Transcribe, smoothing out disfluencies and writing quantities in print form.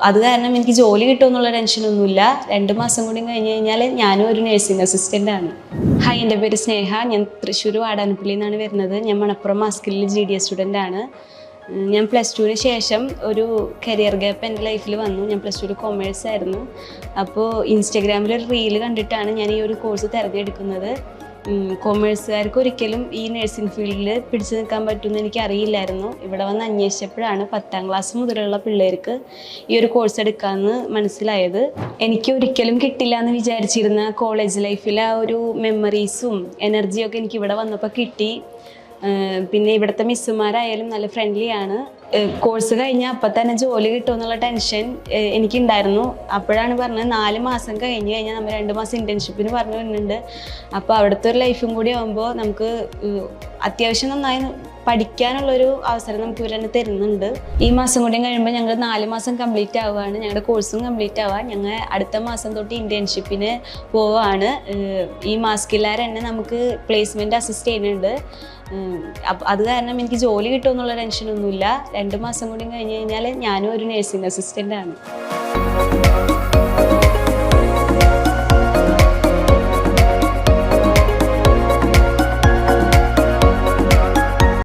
അത് കാരണം എനിക്ക് ജോലി കിട്ടുമെന്നുള്ള ടെൻഷനൊന്നുമില്ല. 2 മാസം കൂടി കഴിഞ്ഞ് കഴിഞ്ഞാൽ ഞാനും ഒരു നഴ്സിംഗ് അസിസ്റ്റൻ്റാണ്. ഹായ്, എൻ്റെ പേര് സ്നേഹ. ഞാൻ തൃശ്ശൂർ വാടാനപ്പള്ളിയിൽ നിന്നാണ് വരുന്നത്. ഞാൻ മണപ്പുറം മാസ്കിലിൽ GDS സ്റ്റുഡൻ്റാണ്. ഞാൻ +2 ശേഷം ഒരു കരിയർ ഗ്യാപ്പ് എൻ്റെ ലൈഫിൽ വന്നു. ഞാൻ +2 കൊമേഴ്സ് ആയിരുന്നു. അപ്പോൾ ഇൻസ്റ്റഗ്രാമിൽ ഒരു റീല് കണ്ടിട്ടാണ് ഞാൻ ഈ ഒരു കോഴ്സ് തിരഞ്ഞെടുക്കുന്നത്. കൊമേഴ്സുകാർക്ക് ഒരിക്കലും ഈ നഴ്സിംഗ് ഫീൽഡിൽ പിടിച്ചു നിൽക്കാൻ പറ്റുമെന്ന് എനിക്കറിയില്ലായിരുന്നു. ഇവിടെ വന്ന് അന്വേഷിച്ചപ്പോഴാണ് 10ാം ക്ലാസ് മുതലുള്ള പിള്ളേർക്ക് ഈ ഒരു കോഴ്സ് എടുക്കാമെന്ന് മനസ്സിലായത്. എനിക്ക് ഒരിക്കലും കിട്ടില്ല എന്ന് വിചാരിച്ചിരുന്ന കോളേജ് ലൈഫിലെ ആ ഒരു മെമ്മറീസും എനർജിയൊക്കെ എനിക്ക് ഇവിടെ വന്നപ്പോൾ കിട്ടി. പിന്നെ ഇവിടുത്തെ മിസ്സുമാരായാലും നല്ല ഫ്രണ്ട്ലി ആണ്. കോഴ്സ് കഴിഞ്ഞാൽ അപ്പം തന്നെ ജോലി കിട്ടുമെന്നുള്ള ടെൻഷൻ എനിക്കുണ്ടായിരുന്നു. അപ്പോഴാണ് പറഞ്ഞത് 4 മാസം കഴിഞ്ഞ് കഴിഞ്ഞാൽ നമ്മൾ 2 മാസം ഇൻറ്റേൺഷിപ്പിന് പറഞ്ഞു വരുന്നുണ്ട്. അപ്പോൾ അവിടുത്തെ ഒരു ലൈഫും കൂടി ആകുമ്പോൾ നമുക്ക് അത്യാവശ്യം നന്നായി പഠിക്കാനുള്ളൊരു അവസരം നമുക്ക് ഇവർ തന്നെ തരുന്നുണ്ട്. ഈ മാസം കൂടി കഴിയുമ്പോൾ ഞങ്ങൾ 4 മാസം കംപ്ലീറ്റ് ആവുകയാണ്. ഞങ്ങളുടെ കോഴ്സും കംപ്ലീറ്റ് ആവാം. ഞങ്ങൾ അടുത്ത മാസം തൊട്ട് ഇൻറ്റേൺഷിപ്പിന് പോവുകയാണ്. ഈ മാസ്കില്ലാർ തന്നെ നമുക്ക് പ്ലേസ്മെൻറ്റ് അസിസ്റ്റ് ചെയ്യുന്നുണ്ട്. അത് കാരണം എനിക്ക് ജോലി കിട്ടുമെന്നുള്ള ടെൻഷനൊന്നുമില്ല. 2 മാസം കൂടി കഴിഞ്ഞ് കഴിഞ്ഞാൽ ഞാനും ഒരു നഴ്സിംഗ് അസിസ്റ്റൻ്റാണ്.